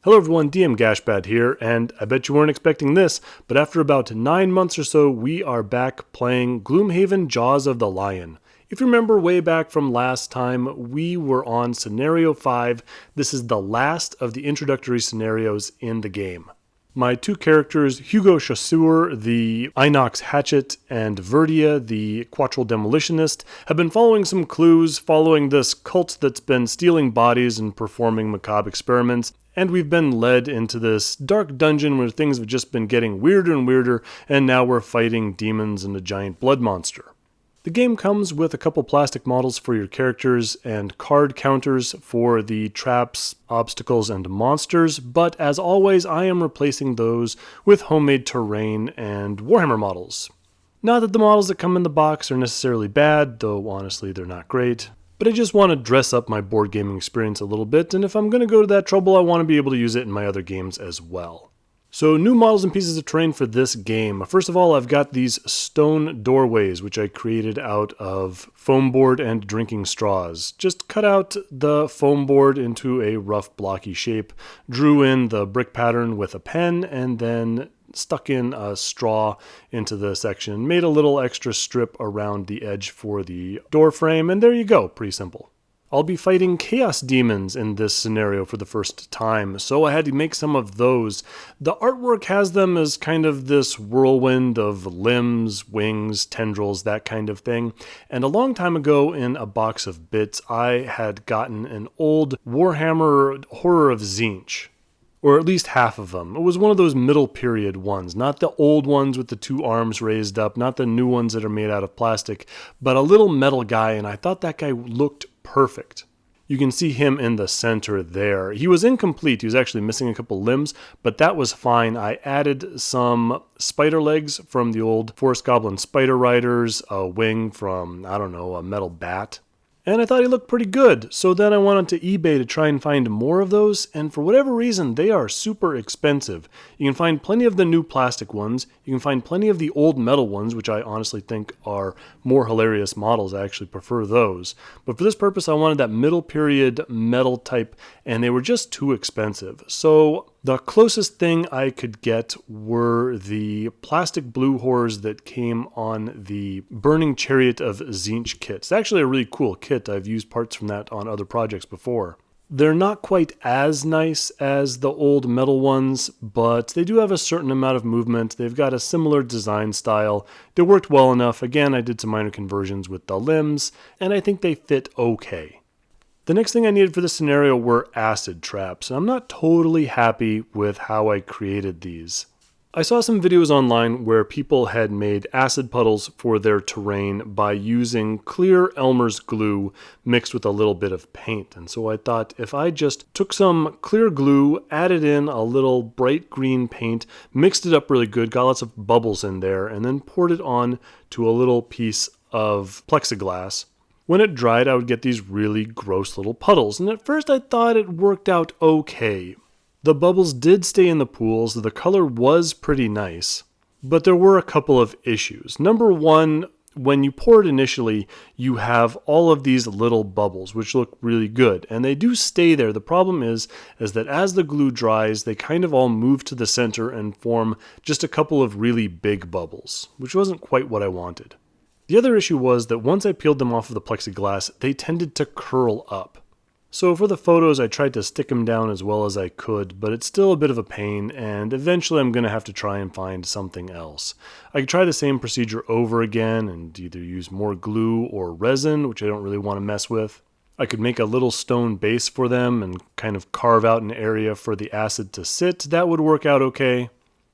Hello everyone, DM Gashbad here, and I bet you weren't expecting this, but after about 9 months or so, we are back playing Gloomhaven Jaws of the Lion. If you remember way back from last time, we were on Scenario 5. This is the last of the introductory scenarios in the game. My two characters, Hugo Chasseur, the Inox Hatchet, and Verdia, the Quarry Demolitionist, have been following some clues, following this cult that's been stealing bodies and performing macabre experiments, and we've been led into this dark dungeon where things have just been getting weirder and weirder, and now we're fighting demons and a giant blood monster. The game comes with a couple plastic models for your characters and card counters for the traps, obstacles, and monsters, but as always, I am replacing those with homemade terrain and Warhammer models. Not that the models that come in the box are necessarily bad, though honestly they're not great, but I just want to dress up my board gaming experience a little bit, and if I'm going to go to that trouble, I want to be able to use it in my other games as well. So new models and pieces of terrain for this game. First of all, I've got these stone doorways, which I created out of foam board and drinking straws. Just cut out the foam board into a rough blocky shape, drew in the brick pattern with a pen, and then stuck in a straw into the section. Made a little extra strip around the edge for the door frame, and there you go, pretty simple. I'll be fighting chaos demons in this scenario for the first time, so I had to make some of those. The artwork has them as kind of this whirlwind of limbs, wings, tendrils, that kind of thing. And a long time ago in a box of bits, I had gotten an old Warhammer Horror of Tzeentch, or at least half of them. It was one of those middle period ones, not the old ones with the two arms raised up, not the new ones that are made out of plastic, but a little metal guy, and I thought that guy looked perfect. You can see him in the center there. He was incomplete. He was actually missing a couple limbs, but that was fine. I added some spider legs from the old Forest Goblin Spider Riders, a wing from, I don't know, a metal bat. And I thought he looked pretty good, so then I went onto eBay to try and find more of those, and for whatever reason, they are super expensive. You can find plenty of the new plastic ones, you can find plenty of the old metal ones, which I honestly think are more hilarious models. I actually prefer those. But for this purpose, I wanted that middle period metal type, and they were just too expensive. So the closest thing I could get were the plastic blue horrors that came on the Burning Chariot of Tzeentch kit. It's actually a really cool kit. I've used parts from that on other projects before. They're not quite as nice as the old metal ones, but they do have a certain amount of movement. They've got a similar design style. They worked well enough. Again, I did some minor conversions with the limbs, and I think they fit okay. The next thing I needed for this scenario were acid traps, and I'm not totally happy with how I created these. I saw some videos online where people had made acid puddles for their terrain by using clear Elmer's glue mixed with a little bit of paint, and so I thought if I just took some clear glue, added in a little bright green paint, mixed it up really good, got lots of bubbles in there, and then poured it on to a little piece of plexiglass. When it dried, I would get these really gross little puddles, and at first I thought it worked out okay. The bubbles did stay in the pools, the color was pretty nice, but there were a couple of issues. Number one, when you pour it initially, you have all of these little bubbles, which look really good, and they do stay there. The problem is that as the glue dries, they kind of all move to the center and form just a couple of really big bubbles, which wasn't quite what I wanted. The other issue was that once I peeled them off of the plexiglass, they tended to curl up. So for the photos, I tried to stick them down as well as I could, but it's still a bit of a pain, and eventually I'm going to have to try and find something else. I could try the same procedure over again and either use more glue or resin, which I don't really want to mess with. I could make a little stone base for them and kind of carve out an area for the acid to sit. That would work out okay.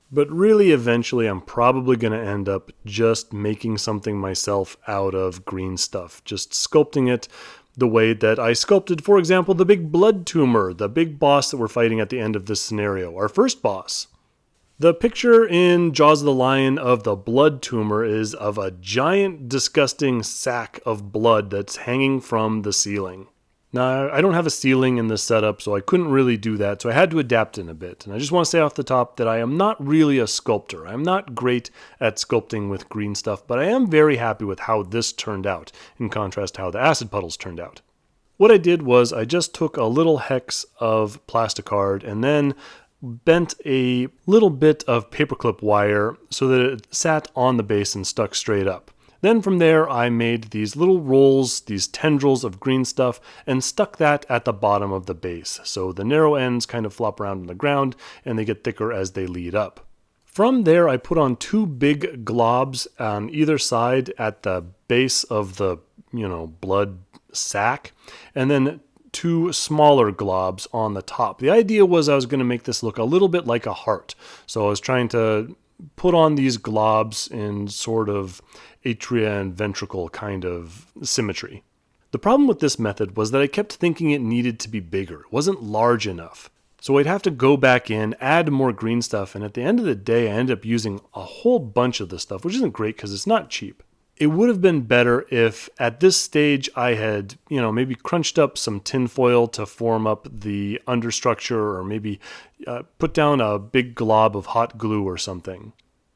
But really, eventually, I'm probably going to end up just making something myself out of green stuff. Just sculpting it the way that I sculpted, for example, the big Blood Tumor, the big boss that we're fighting at the end of this scenario, our first boss. The picture in Jaws of the Lion of the Blood Tumor is of a giant, disgusting sack of blood that's hanging from the ceiling. Now, I don't have a ceiling in this setup, so I couldn't really do that, so I had to adapt in a bit. And I just want to say off the top that I am not really a sculptor. I'm not great at sculpting with green stuff, but I am very happy with how this turned out, in contrast to how the acid puddles turned out. What I did was I just took a little hex of plasticard and then bent a little bit of paperclip wire so that it sat on the base and stuck straight up. Then from there I made these little rolls, these tendrils of green stuff, and stuck that at the bottom of the base. So the narrow ends kind of flop around on the ground and they get thicker as they lead up. From there I put on two big globs on either side at the base of the, blood sack, and then two smaller globs on the top. The idea was I was going to make this look a little bit like a heart. So I was trying to put on these globs in sort of atria and ventricle kind of symmetry. The problem with this method was that I kept thinking it needed to be bigger. It wasn't large enough. So I'd have to go back in, add more green stuff, and at the end of the day I ended up using a whole bunch of this stuff, which isn't great because it's not cheap. It would have been better if at this stage I had, maybe crunched up some tin foil to form up the understructure, or maybe put down a big glob of hot glue or something.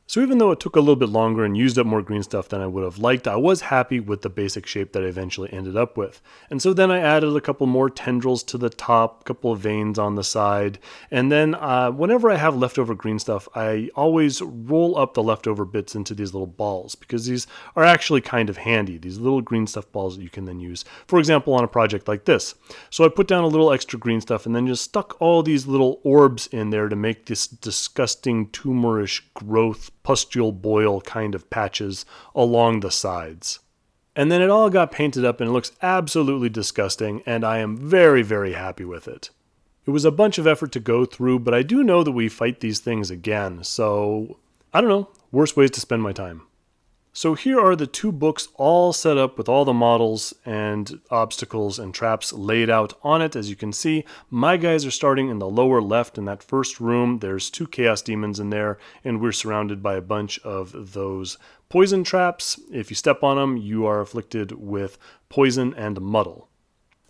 So even though it took a little bit longer and used up more green stuff than I would have liked, I was happy with the basic shape that I eventually ended up with. And so then I added a couple more tendrils to the top, a couple of veins on the side, and then whenever I have leftover green stuff, I always roll up the leftover bits into these little balls, because these are actually kind of handy, these little green stuff balls that you can then use, for example, on a project like this. So I put down a little extra green stuff and then just stuck all these little orbs in there to make this disgusting tumorish growth pustule boil kind of patches along the sides. And then it all got painted up and it looks absolutely disgusting, and I am very, very happy with it. It was a bunch of effort to go through, but I do know that we fight these things again, so I don't know, worse ways to spend my time. So here are the two books all set up with all the models and obstacles and traps laid out on it. As you can see, my guys are starting in the lower left in that first room. There's two chaos demons in there, and we're surrounded by a bunch of those poison traps. If you step on them, you are afflicted with poison and muddle.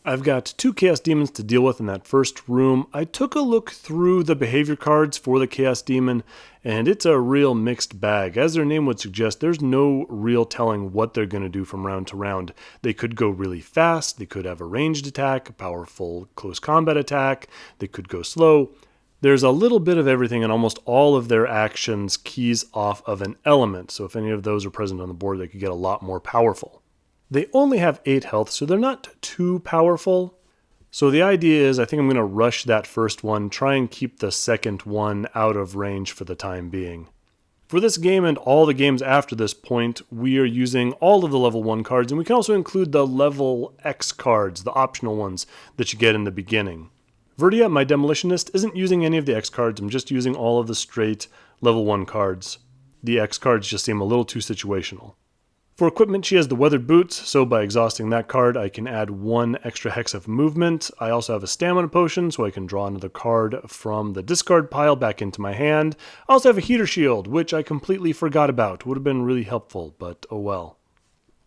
I've got two Chaos Demons to deal with in that first room. I took a look through the behavior cards for the Chaos Demon, and it's a real mixed bag. As their name would suggest, there's no real telling what they're going to do from round to round. They could go really fast, they could have a ranged attack, a powerful close combat attack, they could go slow. There's a little bit of everything, and almost all of their actions keys off of an element, so if any of those are present on the board, they could get a lot more powerful. They only have 8 health, so they're not too powerful. So the idea is I think I'm going to rush that first one, try and keep the second one out of range for the time being. For this game and all the games after this point, we are using all of the level 1 cards, and we can also include the level X cards, the optional ones that you get in the beginning. Verdia, my Demolitionist, isn't using any of the X cards, I'm just using all of the straight level 1 cards. The X cards just seem a little too situational. For equipment, she has the Weathered Boots, so by exhausting that card, I can add 1 extra hex of movement. I also have a Stamina Potion, so I can draw another card from the discard pile back into my hand. I also have a Heater Shield, which I completely forgot about. Would have been really helpful, but oh well.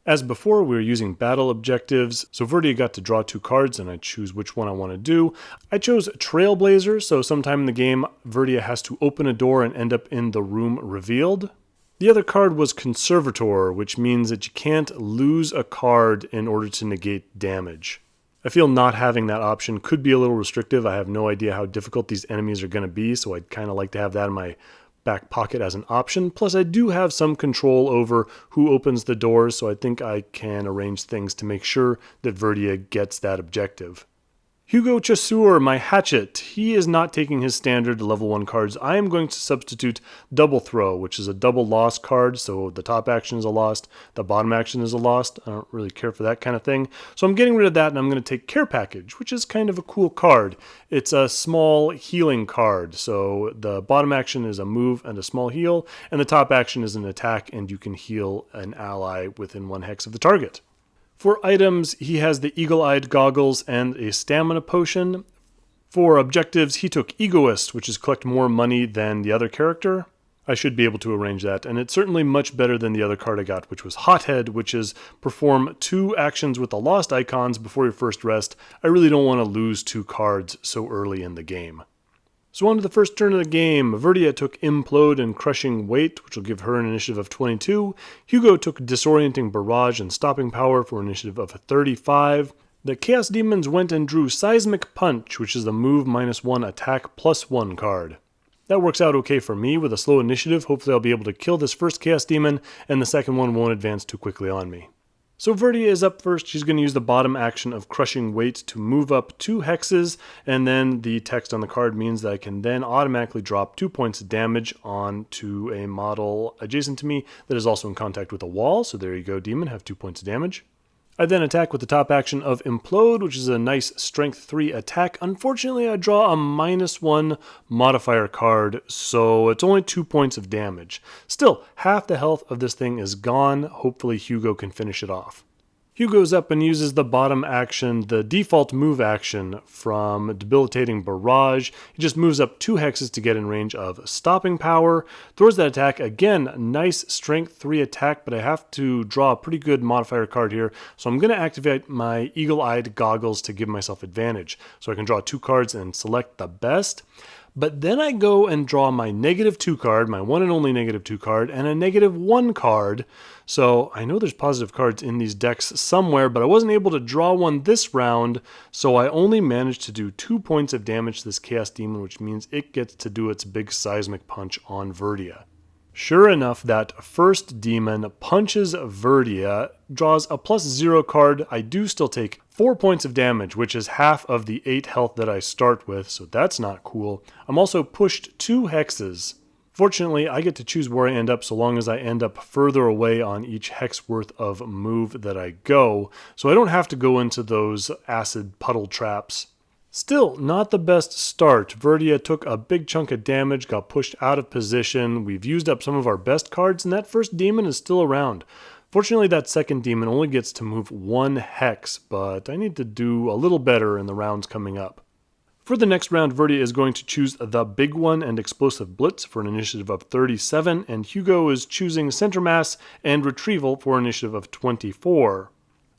As before, we were using battle objectives, so Verdia got to draw 2 cards, and I choose which one I want to do. I chose Trailblazer, so sometime in the game, Verdia has to open a door and end up in the room revealed. The other card was Conservator, which means that you can't lose a card in order to negate damage. I feel not having that option could be a little restrictive. I have no idea how difficult these enemies are going to be, so I'd kind of like to have that in my back pocket as an option. Plus, I do have some control over who opens the doors, so I think I can arrange things to make sure that Verdia gets that objective. Hugo Chasseur, my hatchet, he is not taking his standard level 1 cards. I am going to substitute Double Throw, which is a double loss card, so the top action is a lost, the bottom action is a lost. I don't really care for that kind of thing. So I'm getting rid of that, and I'm going to take Care Package, which is kind of a cool card. It's a small healing card, so the bottom action is a move and a small heal, and the top action is an attack, and you can heal an ally within 1 hex of the target. For items, he has the Eagle-Eyed Goggles and a Stamina Potion. For objectives, he took Egoist, which is collect more money than the other character. I should be able to arrange that, and it's certainly much better than the other card I got, which was Hothead, which is perform 2 actions with the lost icons before your first rest. I really don't want to lose 2 cards so early in the game. So on to the first turn of the game. Verdia took Implode and Crushing Weight, which will give her an initiative of 22. Hugo took Disorienting Barrage and Stopping Power for an initiative of 35. The Chaos Demons went and drew Seismic Punch, which is the move -1 attack +1 card. That works out okay for me with a slow initiative. Hopefully I'll be able to kill this first Chaos Demon, and the second one won't advance too quickly on me. So Verdia is up first. She's going to use the bottom action of Crushing Weight to move up 2 hexes, and then the text on the card means that I can then automatically drop 2 points of damage onto a model adjacent to me that is also in contact with a wall. So there you go, Demon, have 2 points of damage. I then attack with the top action of Implode, which is a nice Strength 3 attack. Unfortunately, I draw a -1 modifier card, so it's only 2 points of damage. Still, half the health of this thing is gone. Hopefully Hugo can finish it off. Hugo's up and uses the bottom action, the default move action from Debilitating Barrage. He just moves up 2 hexes to get in range of Stopping Power. Throws that attack. Again, nice Strength 3 attack, but I have to draw a pretty good modifier card here. So I'm going to activate my Eagle-Eyed Goggles to give myself advantage. So I can draw 2 cards and select the best. But then I go and draw my -2 card, my one and only -2 card, and a -1 card. So I know there's positive cards in these decks somewhere, but I wasn't able to draw one this round, so I only managed to do 2 points of damage to this Chaos Demon, which means it gets to do its big Seismic Punch on Verdia. Sure enough, that first demon punches Verdia, draws a +0 card. I do still take 4 points of damage, which is half of the 8 health that I start with, so that's not cool. I'm also pushed 2 hexes. Fortunately, I get to choose where I end up so long as I end up further away on each hex worth of move that I go, so I don't have to go into those acid puddle traps. Still, not the best start. Verdia took a big chunk of damage, got pushed out of position. We've used up some of our best cards, and that first demon is still around. Fortunately, that second demon only gets to move 1 hex, but I need to do a little better in the rounds coming up. For the next round, Verdia is going to choose the Big One and Explosive Blitz for an initiative of 37, and Hugo is choosing Center Mass and Retrieval for an initiative of 24.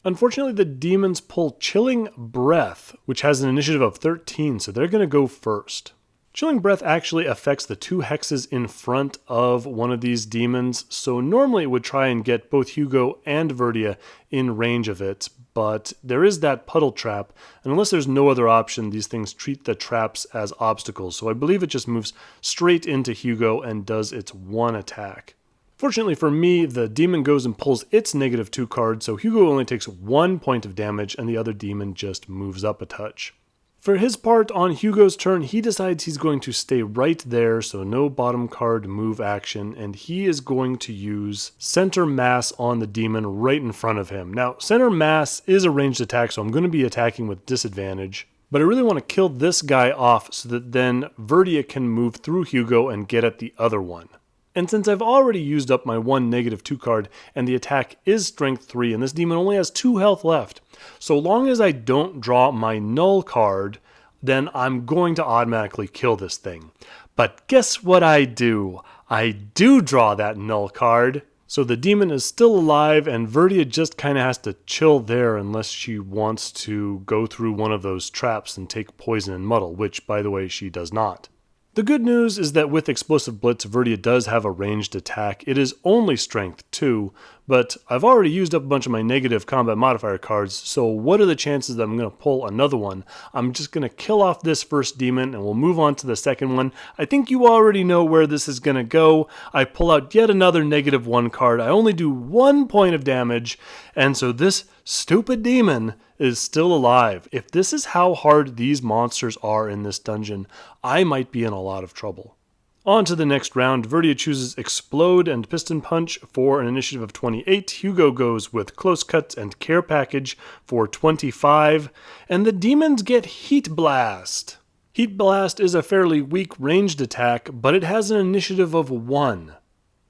Unfortunately, the demons pull Chilling Breath, which has an initiative of 13, so they're going to go first. Chilling Breath actually affects the 2 hexes in front of one of these demons, so normally it would try and get both Hugo and Verdia in range of it, but there is that puddle trap, and unless there's no other option, these things treat the traps as obstacles, so I believe it just moves straight into Hugo and does its 1 attack. Fortunately for me, the demon goes and pulls its -2 card, so Hugo only takes 1 point of damage and the other demon just moves up a touch. For his part, on Hugo's turn, he decides he's going to stay right there, so no bottom card move action, and he is going to use Center Mass on the demon right in front of him. Now, Center Mass is a ranged attack, so I'm going to be attacking with disadvantage, but I really want to kill this guy off so that then Verdia can move through Hugo and get at the other one. And since I've already used up my 1 -2 card, and the attack is Strength 3, and this demon only has 2 health left, so long as I don't draw my null card, then I'm going to automatically kill this thing. But guess what I do? I do draw that null card. So the demon is still alive, and Verdia just kind of has to chill there unless she wants to go through one of those traps and take poison and muddle, which, by the way, she does not. The good news is that with Explosive Blitz, Verdia does have a ranged attack. It is only Strength 2, but I've already used up a bunch of my negative combat modifier cards, so what are the chances that I'm going to pull another one? I'm just going to kill off this first demon, and we'll move on to the second one. I think you already know where this is going to go. I pull out yet another -1 card. I only do 1 point of damage, and so this stupid demon is still alive. If this is how hard these monsters are in this dungeon, I might be in a lot of trouble. On to the next round. Verdia chooses Explode and Piston Punch for an initiative of 28. Hugo goes with Close Cut and Care Package for 25. And the demons get Heat Blast. Heat Blast is a fairly weak ranged attack, but it has an initiative of 1.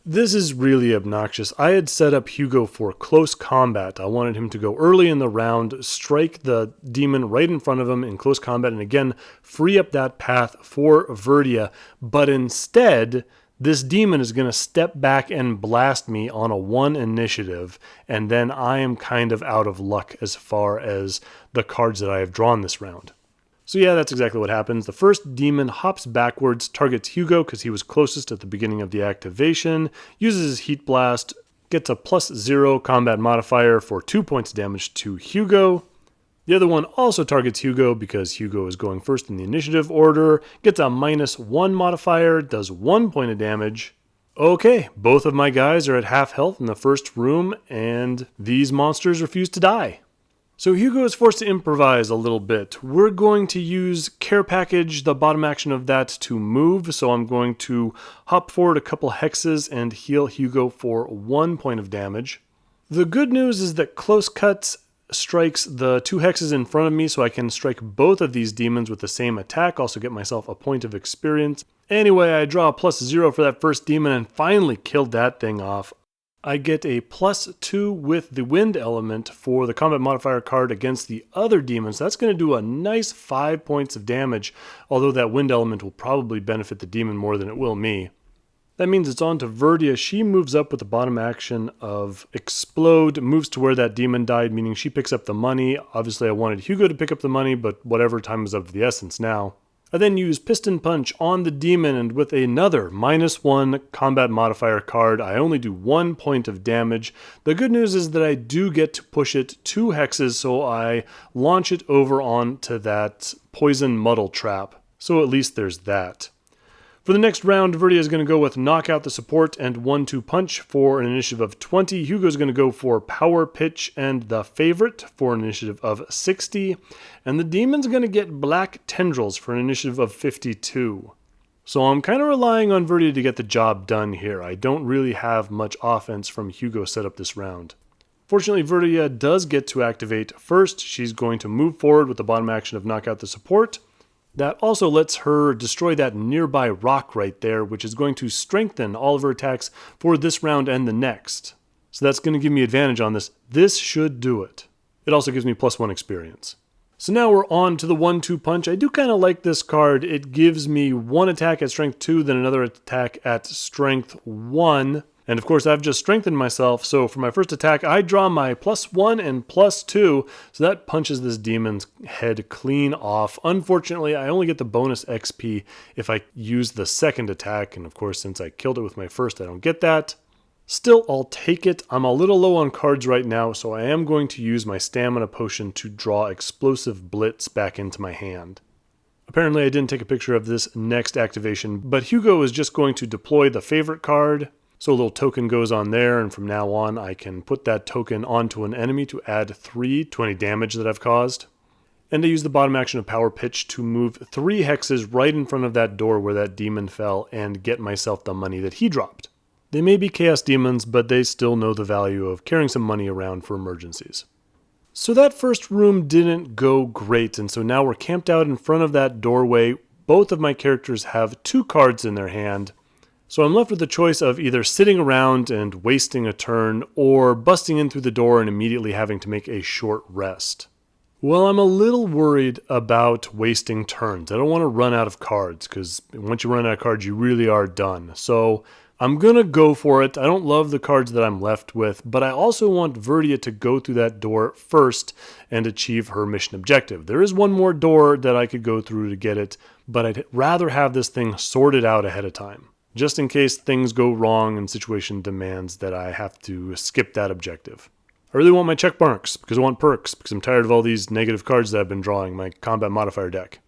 This is really obnoxious. I had set up Hugo for close combat. I wanted him to go early in the round, strike the demon right in front of him in close combat, and again, free up that path for Verdia. But instead, this demon is going to step back and blast me on a 1 initiative, and then I am kind of out of luck as far as the cards that I have drawn this round. So yeah, that's exactly what happens. The first demon hops backwards, targets Hugo because he was closest at the beginning of the activation, uses his Heat Blast, gets a +0 combat modifier for 2 points of damage to Hugo. The other one also targets Hugo because Hugo is going first in the initiative order, gets a -1 modifier, does 1 point of damage. Okay, both of my guys are at half health in the first room, and these monsters refuse to die. So Hugo is forced to improvise a little bit. We're going to use Care Package, the bottom action of that, to move. So I'm going to hop forward a couple hexes and heal Hugo for 1 point of damage. The good news is that Close Cuts strikes the 2 hexes in front of me, so I can strike both of these demons with the same attack, also get myself a point of experience. Anyway, I draw a +0 for that first demon and finally killed that thing off. I get a +2 with the wind element for the combat modifier card against the other demons. That's going to do a nice 5 points of damage, although that wind element will probably benefit the demon more than it will me. That means it's on to Verdia. She moves up with the bottom action of Explode, moves to where that demon died, meaning she picks up the money. Obviously I wanted Hugo to pick up the money, but whatever, time is of the essence now. I then use Piston Punch on the demon, and with another -1 combat modifier card, I only do 1 point of damage. The good news is that I do get to push it 2 hexes, so I launch it over onto that poison muddle trap. So at least there's that. For the next round, Verdia is going to go with Knock Out the Support and 1-2 Punch for an initiative of 20. Hugo's going to go for Power Pitch and the Favorite for an initiative of 60. And the demon's going to get Black Tendrils for an initiative of 52. So I'm kind of relying on Verdia to get the job done here. I don't really have much offense from Hugo set up this round. Fortunately, Verdia does get to activate first. She's going to move forward with the bottom action of Knock Out the Support. That also lets her destroy that nearby rock right there, which is going to strengthen all of her attacks for this round and the next. So that's going to give me advantage on this. This should do it. It also gives me +1 experience. So now we're on to the 1-2 Punch. I do kind of like this card. It gives me 1 attack at strength 2, then another attack at strength 1. And of course, I've just strengthened myself, so for my first attack, I draw my +1 and +2, so that punches this demon's head clean off. Unfortunately, I only get the bonus XP if I use the second attack, and of course, since I killed it with my first, I don't get that. Still, I'll take it. I'm a little low on cards right now, so I am going to use my stamina potion to draw Explosive Blitz back into my hand. Apparently, I didn't take a picture of this next activation, but Hugo is just going to deploy the favorite card. So a little token goes on there, and from now on I can put that token onto an enemy to add 3 to any damage that I've caused. And I use the bottom action of Power Pitch to move 3 hexes right in front of that door where that demon fell and get myself the money that he dropped. They may be Chaos Demons, but they still know the value of carrying some money around for emergencies. So that first room didn't go great, and so now we're camped out in front of that doorway. Both of my characters have 2 cards in their hand. So I'm left with the choice of either sitting around and wasting a turn, or busting in through the door and immediately having to make a short rest. Well, I'm a little worried about wasting turns. I don't want to run out of cards, because once you run out of cards, you really are done. So I'm going to go for it. I don't love the cards that I'm left with, but I also want Verdia to go through that door first and achieve her mission objective. There is one more door that I could go through to get it, but I'd rather have this thing sorted out ahead of time, just in case things go wrong and situation demands that I have to skip that objective. I really want my check marks because I want perks, because I'm tired of all these negative cards that I've been drawing, my combat modifier deck.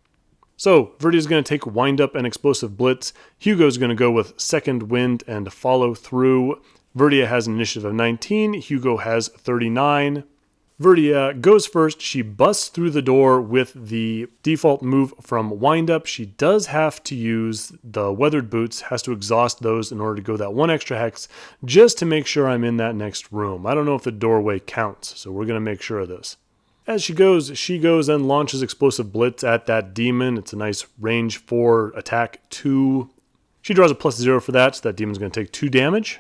So, Verdia's going to take Wind Up and Explosive Blitz. Hugo's going to go with Second Wind and Follow Through. Verdia has an initiative of 19, Hugo has 39. Verdia goes first. She busts through the door with the default move from Wind Up. She does have to use the Weathered Boots, has to exhaust those in order to go that 1 extra hex, just to make sure I'm in that next room. I don't know if the doorway counts, so we're going to make sure of this. As she goes and launches Explosive Blitz at that demon. It's a nice range 4 attack 2. She draws a +0 for that, so that demon's going to take 2 damage.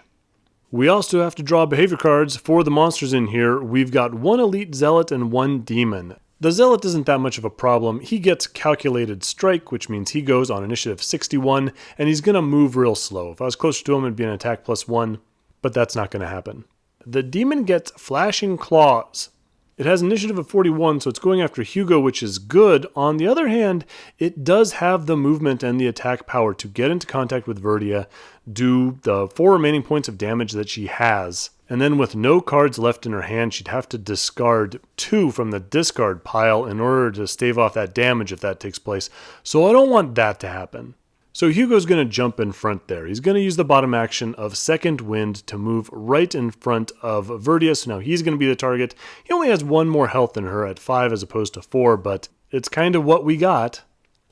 We also have to draw behavior cards for the monsters in here. We've got 1 Elite Zealot and 1 Demon. The Zealot isn't that much of a problem. He gets Calculated Strike, which means he goes on initiative 61, and he's going to move real slow. If I was closer to him, it'd be an attack +1, but that's not going to happen. The Demon gets Flashing Claws. It has initiative of 41, so it's going after Hugo, which is good. On the other hand, it does have the movement and the attack power to get into contact with Verdia, do the 4 remaining points of damage that she has, and then with no cards left in her hand, she'd have to discard 2 from the discard pile in order to stave off that damage if that takes place. So I don't want that to happen. So Hugo's going to jump in front there. He's going to use the bottom action of Second Wind to move right in front of Verdia. So now he's going to be the target. He only has 1 more health than her at 5 as opposed to 4, but it's kind of what we got.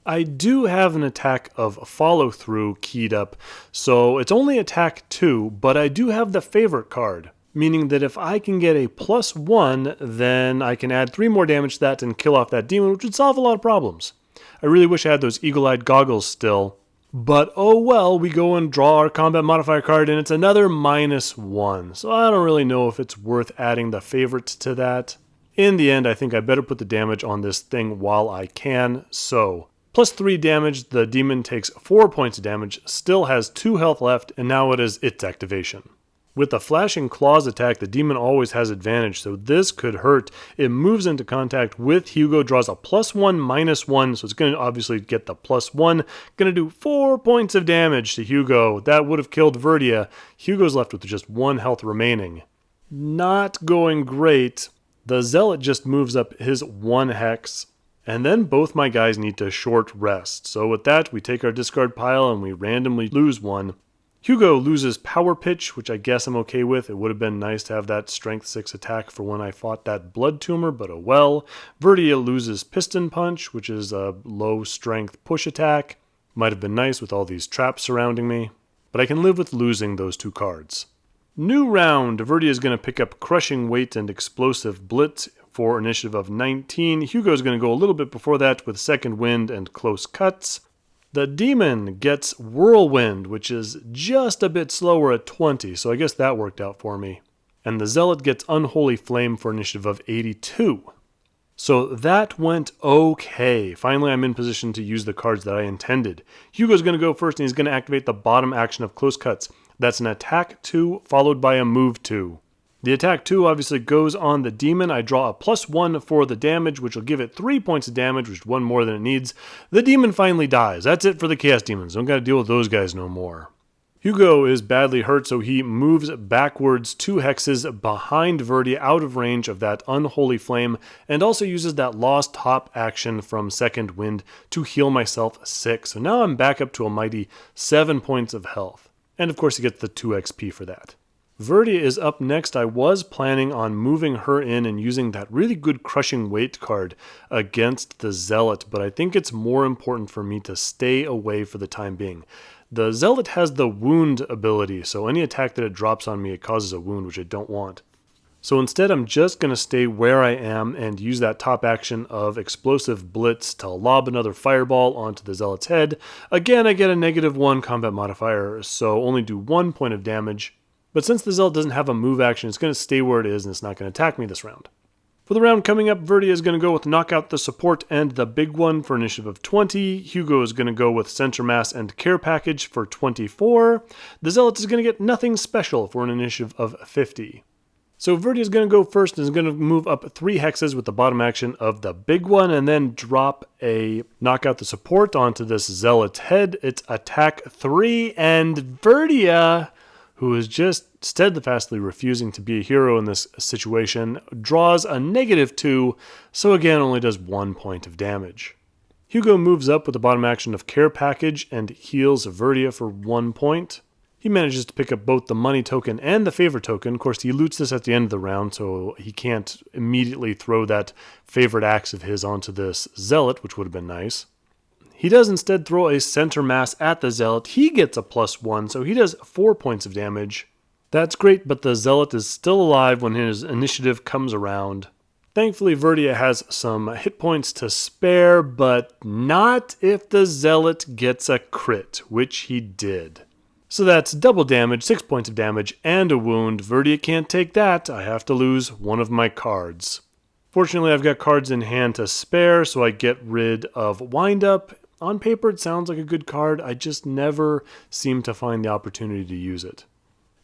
I do have an attack of follow through keyed up, so it's only attack 2, but I do have the favorite card, meaning that if I can get a +1, then I can add 3 more damage to that and kill off that demon, which would solve a lot of problems. I really wish I had those eagle-eyed goggles still. But oh well, we go and draw our combat modifier card and it's another -1. So I don't really know if it's worth adding the favorite to that. In the end, I think I better put the damage on this thing while I can. So, +3 damage, the demon takes 4 points of damage, still has 2 health left, and now it is its activation. With the Flashing Claws attack, the demon always has advantage, so this could hurt. It moves into contact with Hugo, draws a +1, -1, so it's going to obviously get the +1. Going to do 4 points of damage to Hugo. That would have killed Verdia. Hugo's left with just 1 health remaining. Not going great. The Zealot just moves up his 1 hex, and then both my guys need to short rest. So with that, we take our discard pile and we randomly lose 1. Hugo loses Power Pitch, which I guess I'm okay with. It would have been nice to have that Strength 6 attack for when I fought that Blood Tumor, but oh well. Verdia loses Piston Punch, which is a low strength push attack. Might have been nice with all these traps surrounding me, but I can live with losing those 2 cards. New round, Verdia is going to pick up Crushing Weight and Explosive Blitz for initiative of 19. Hugo is going to go a little bit before that with Second Wind and Close Cuts. The demon gets Whirlwind, which is just a bit slower at 20, so I guess that worked out for me. And the Zealot gets Unholy Flame for initiative of 82. So that went okay. Finally, I'm in position to use the cards that I intended. Hugo's going to go first, and he's going to activate the bottom action of Close Cuts. That's an attack 2 followed by a move 2. The attack 2 obviously goes on the demon. I draw a +1 for the damage, which will give it 3 points of damage, which is 1 more than it needs. The demon finally dies. That's it for the Chaos Demons. Don't got to deal with those guys no more. Hugo is badly hurt, so he moves backwards 2 hexes behind Verdia out of range of that Unholy Flame, and also uses that Lost Top action from Second Wind to heal myself 6. So now I'm back up to a mighty 7 points of health. And of course he gets the 2 XP for that. Verdia is up next. I was planning on moving her in and using that really good Crushing Weight card against the Zealot, but I think it's more important for me to stay away for the time being. The Zealot has the Wound ability, so any attack that it drops on me, it causes a wound, which I don't want. So instead, I'm just going to stay where I am and use that top action of Explosive Blitz to lob another fireball onto the Zealot's head. Again, I get a -1 combat modifier, so only do 1 point of damage. But since the Zealot doesn't have a move action, it's going to stay where it is and it's not going to attack me this round. For the round coming up, Verdia is going to go with Knock Out the Support and the Big One for initiative of 20. Hugo is going to go with Center Mass and Care Package for 24. The Zealot is going to get nothing special for an initiative of 50. So Verdia is going to go first and is going to move up 3 hexes with the bottom action of the Big One and then drop a Knock Out the Support onto this Zealot's head. It's attack 3 and Verdia, who is just steadfastly refusing to be a hero in this situation, draws a -2, so again only does 1 point of damage. Hugo moves up with the bottom action of Care Package and heals Verdia for 1 point. He manages to pick up both the money token and the favor token. Of course, he loots this at the end of the round, so he can't immediately throw that favorite axe of his onto this Zealot, which would have been nice. He does instead throw a Center Mass at the Zealot. He gets a +1, so he does 4 points of damage. That's great, but the Zealot is still alive when his initiative comes around. Thankfully, Verdia has some hit points to spare, but not if the Zealot gets a crit, which he did. So that's double damage, 6 points of damage, and a wound. Verdia can't take that. I have to lose one of my cards. Fortunately, I've got cards in hand to spare, so I get rid of Wind Up. On paper, it sounds like a good card. I just never seem to find the opportunity to use it.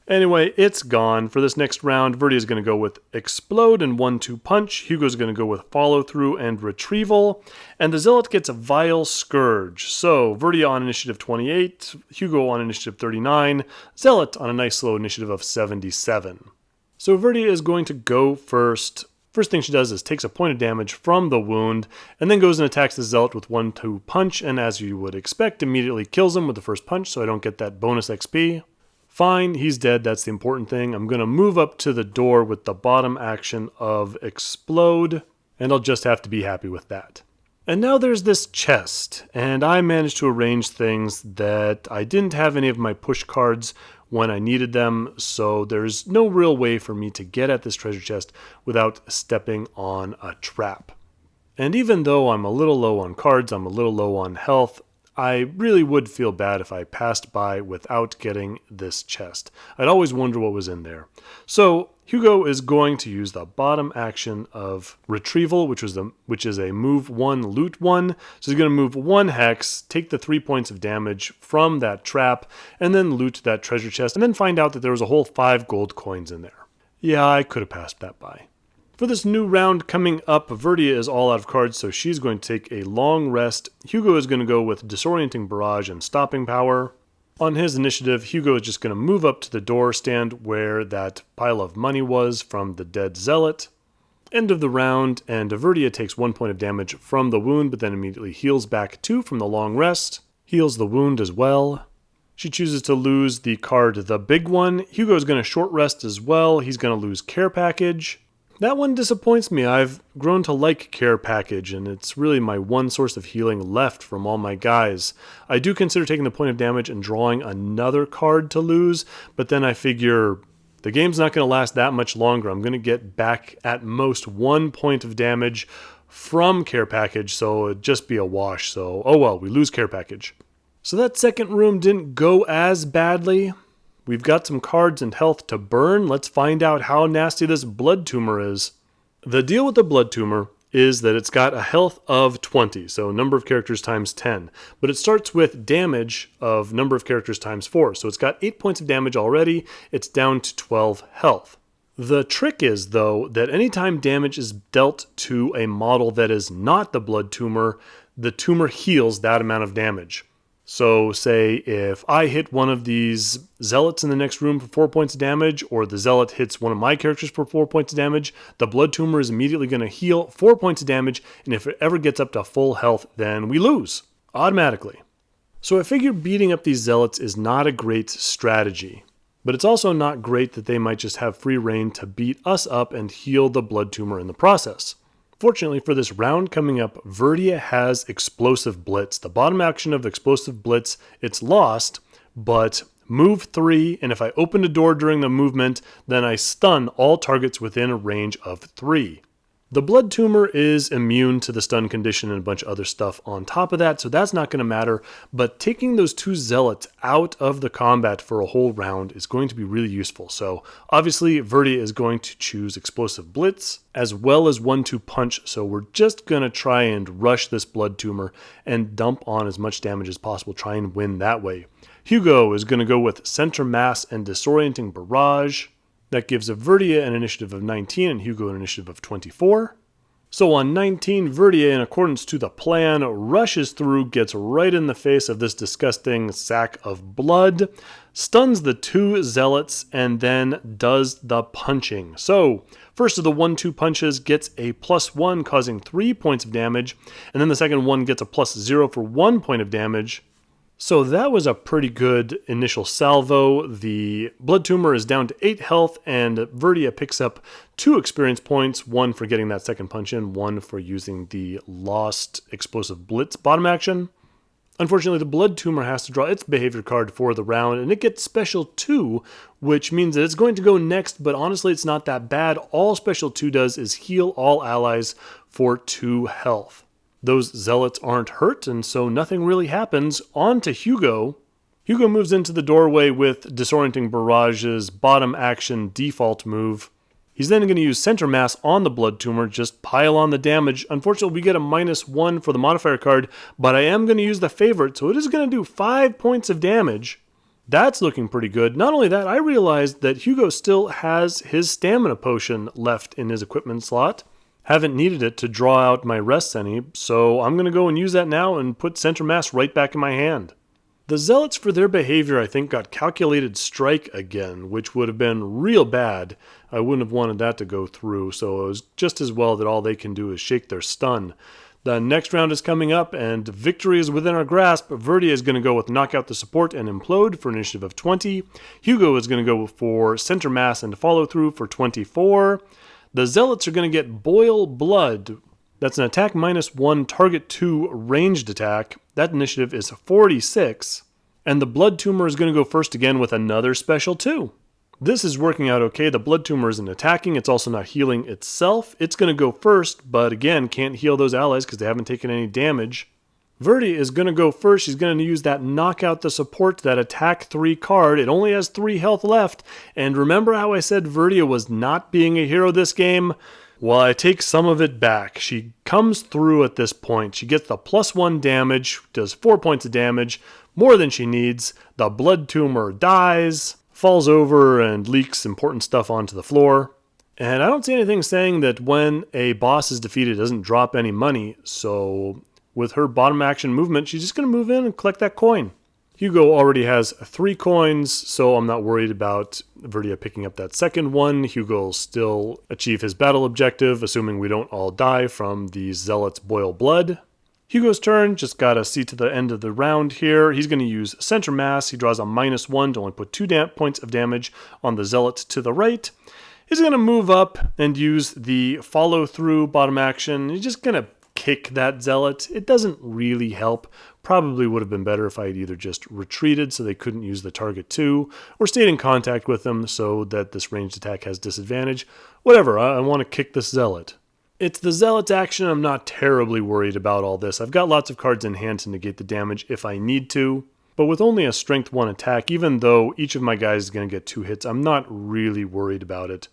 Anyway, it's gone. For this next round, Verdia is going to go with Explode and 1-2 Punch. Hugo's going to go with Follow Through and Retrieval. And the Zealot gets a Vile Scourge. So, Verdia on initiative 28, Hugo on initiative 39, Zealot on a nice slow initiative of 77. So, Verdia is going to go first. First thing she does is takes a point of damage from the wound, and then goes and attacks the Zealot with 1-2 Punch, and as you would expect, immediately kills him with the first punch, so I don't get that bonus XP. Fine, he's dead, that's the important thing. I'm going to move up to the door with the bottom action of Explode, and I'll just have to be happy with that. And now there's this chest, and I managed to arrange things that I didn't have any of my push cards when I needed them, so there's no real way for me to get at this treasure chest without stepping on a trap. And even though I'm a little low on cards, I'm a little low on health, I really would feel bad if I passed by without getting this chest. I'd always wonder what was in there. So Hugo is going to use the bottom action of Retrieval, which is a move 1, loot 1. So he's going to move 1 hex, take the 3 points of damage from that trap, and then loot that treasure chest, and then find out that there was a whole 5 gold coins in there. Yeah, I could have passed that by. For this new round coming up, Verdia is all out of cards, so she's going to take a long rest. Hugo is going to go with Disorienting Barrage and Stopping Power. On his initiative, Hugo is just going to move up to the door stand where that pile of money was from the dead Zealot. End of the round, and Verdia takes 1 point of damage from the wound, but then immediately heals back 2 from the long rest. Heals the wound as well. She chooses to lose the card, the big one. Hugo is going to short rest as well. He's going to lose Care Package. That one disappoints me. I've grown to like Care Package, and it's really my one source of healing left from all my guys. I do consider taking the point of damage and drawing another card to lose, but then I figure the game's not going to last that much longer. I'm going to get back at most 1 point of damage from Care Package, so it'd just be a wash. So, oh well, we lose Care Package. So that second room didn't go as badly. We've got some cards and health to burn. Let's find out how nasty this Blood Tumor is. The deal with the Blood Tumor is that it's got a health of 20, so number of characters times 10. But it starts with damage of number of characters times 4. So it's got 8 points of damage already. It's down to 12 health. The trick is, though, that anytime damage is dealt to a model that is not the Blood Tumor, the tumor heals that amount of damage. So say if I hit one of these Zealots in the next room for 4 points of damage, or the Zealot hits one of my characters for 4 points of damage, the Blood Tumor is immediately going to heal 4 points of damage, and if it ever gets up to full health, then we lose, automatically. So I figure beating up these Zealots is not a great strategy, but it's also not great that they might just have free reign to beat us up and heal the Blood Tumor in the process. Fortunately for this round coming up, Verdia has Explosive Blitz. The bottom action of Explosive Blitz, it's lost, but move 3, and if I open a door during the movement, then I stun all targets within a range of 3. The Blood Tumor is immune to the stun condition and a bunch of other stuff on top of that, so that's not going to matter, but taking those 2 Zealots out of the combat for a whole round is going to be really useful. So obviously Verdia is going to choose Explosive Blitz as well as 1-2 Punch, so we're just going to try and rush this Blood Tumor and dump on as much damage as possible, try and win that way. Hugo is going to go with Center Mass and Disorienting Barrage. That gives Verdia an initiative of 19 and Hugo an initiative of 24. So on 19, Verdia, in accordance to the plan, rushes through, gets right in the face of this disgusting sack of blood, stuns the 2 Zealots, and then does the punching. So first of the 1-2 punches gets a +1, causing 3 points of damage, and then the second one gets a +0 for 1 point of damage. So that was a pretty good initial salvo. The Blood Tumor is down to 8 health, and Verdia picks up 2 experience points, 1 for getting that second punch in, 1 for using the lost Explosive Blitz bottom action. Unfortunately, the Blood Tumor has to draw its behavior card for the round, and it gets Special 2, which means that it's going to go next, but honestly it's not that bad. All Special 2 does is heal all allies for 2 health. Those Zealots aren't hurt, and so nothing really happens. On to Hugo. Hugo moves into the doorway with Disorienting Barrage's bottom action default move. He's then going to use Center Mass on the Blood Tumor, just pile on the damage. Unfortunately, we get a -1 for the modifier card, but I am going to use the favorite, so it is going to do 5 points of damage. That's looking pretty good. Not only that, I realized that Hugo still has his stamina potion left in his equipment slot. Haven't needed it to draw out my rests any, so I'm going to go and use that now and put center mass right back in my hand. The Zealots, for their behavior, I think got calculated strike again, which would have been real bad. I wouldn't have wanted that to go through, so it was just as well that all they can do is shake their stun. The next round is coming up, and victory is within our grasp. Verdia is going to go with knock out the support and implode for initiative of 20. Hugo is going to go for center mass and follow through for 24. The Zealots are going to get boil blood. That's an attack -1, target 2 ranged attack. That initiative is 46. And the Blood Tumor is going to go first again with another special 2. This is working out okay. The Blood Tumor isn't attacking. It's also not healing itself. It's going to go first, but again, can't heal those allies because they haven't taken any damage. Verdia is going to go first. She's going to use that knock out the support, that attack 3 card. It only has 3 health left. And remember how I said Verdia was not being a hero this game? Well, I take some of it back. She comes through at this point. She gets the +1 damage, does 4 points of damage, more than she needs. The Blood Tumor dies, falls over and leaks important stuff onto the floor. And I don't see anything saying that when a boss is defeated, it doesn't drop any money. So with her bottom action movement, she's just going to move in and collect that coin. Hugo already has 3 coins, so I'm not worried about Verdia picking up that second one. Hugo will still achieve his battle objective, assuming we don't all die from the Zealots' boil blood. Hugo's turn, just gotta see to the end of the round here. He's going to use center mass. He draws a -1 to only put 2 points of damage on the Zealots to the right. He's going to move up and use the follow through bottom action. He's just going to kick that Zealot. It doesn't really help. Probably would have been better if I had either just retreated so they couldn't use the target 2, or stayed in contact with them so that this ranged attack has disadvantage. Whatever, I want to kick this Zealot. It's the Zealot's action. I'm not terribly worried about all this. I've got lots of cards in hand to negate the damage if I need to. But with only a strength 1 attack, even though each of my guys is going to get 2 hits, I'm not really worried about it.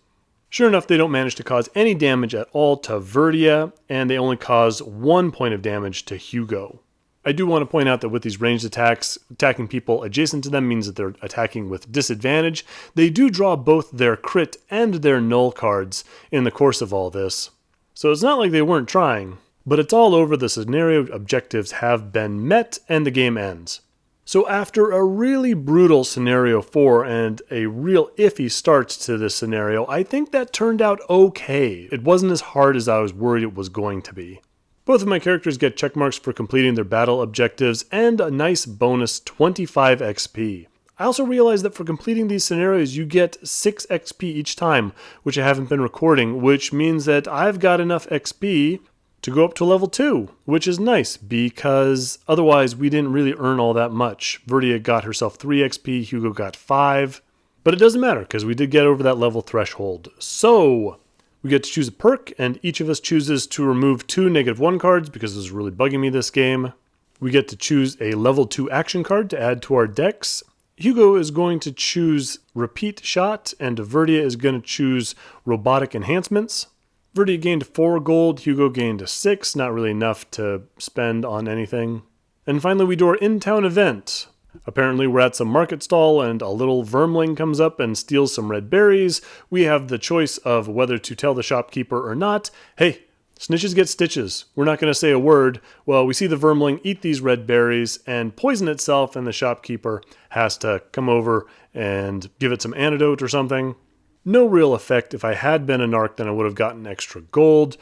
Sure enough, they don't manage to cause any damage at all to Verdia, and they only cause 1 point of damage to Hugo. I do want to point out that with these ranged attacks, attacking people adjacent to them means that they're attacking with disadvantage. They do draw both their crit and their null cards in the course of all this. So it's not like they weren't trying, but it's all over. The scenario objectives have been met and the game ends. So after a really brutal scenario 4 and a real iffy start to this scenario, I think that turned out okay. It wasn't as hard as I was worried it was going to be. Both of my characters get check marks for completing their battle objectives and a nice bonus 25 XP. I also realized that for completing these scenarios, you get 6 XP each time, which I haven't been recording, which means that I've got enough XP to go up to level 2, which is nice because otherwise we didn't really earn all that much. Verdia got herself 3 XP, Hugo got 5, but it doesn't matter because we did get over that level threshold. So we get to choose a perk, and each of us chooses to remove 2 -1 cards because this is really bugging me this game. We get to choose a level 2 action card to add to our decks. Hugo is going to choose Repeat Shot, and Verdia is going to choose Robotic Enhancements. Verdia gained 4 gold, Hugo gained 6, not really enough to spend on anything. And finally we do our in-town event. Apparently we're at some market stall and a little vermling comes up and steals some red berries. We have the choice of whether to tell the shopkeeper or not. Hey, snitches get stitches. We're not going to say a word. Well, we see the vermling eat these red berries and poison itself, and the shopkeeper has to come over and give it some antidote or something. No real effect. If I had been a narc, then I would have gotten extra gold.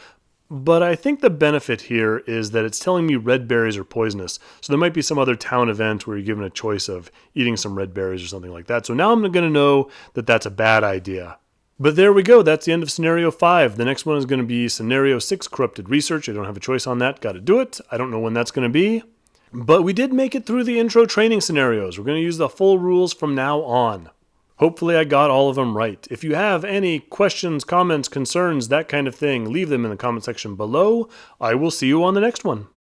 But I think the benefit here is that it's telling me red berries are poisonous. So there might be some other town event where you're given a choice of eating some red berries or something like that. So now I'm going to know that that's a bad idea. But there we go. That's the end of scenario 5. The next one is going to be scenario 6, corrupted research. I don't have a choice on that. Got to do it. I don't know when that's going to be. But we did make it through the intro training scenarios. We're going to use the full rules from now on. Hopefully I got all of them right. If you have any questions, comments, concerns, that kind of thing, leave them in the comment section below. I will see you on the next one.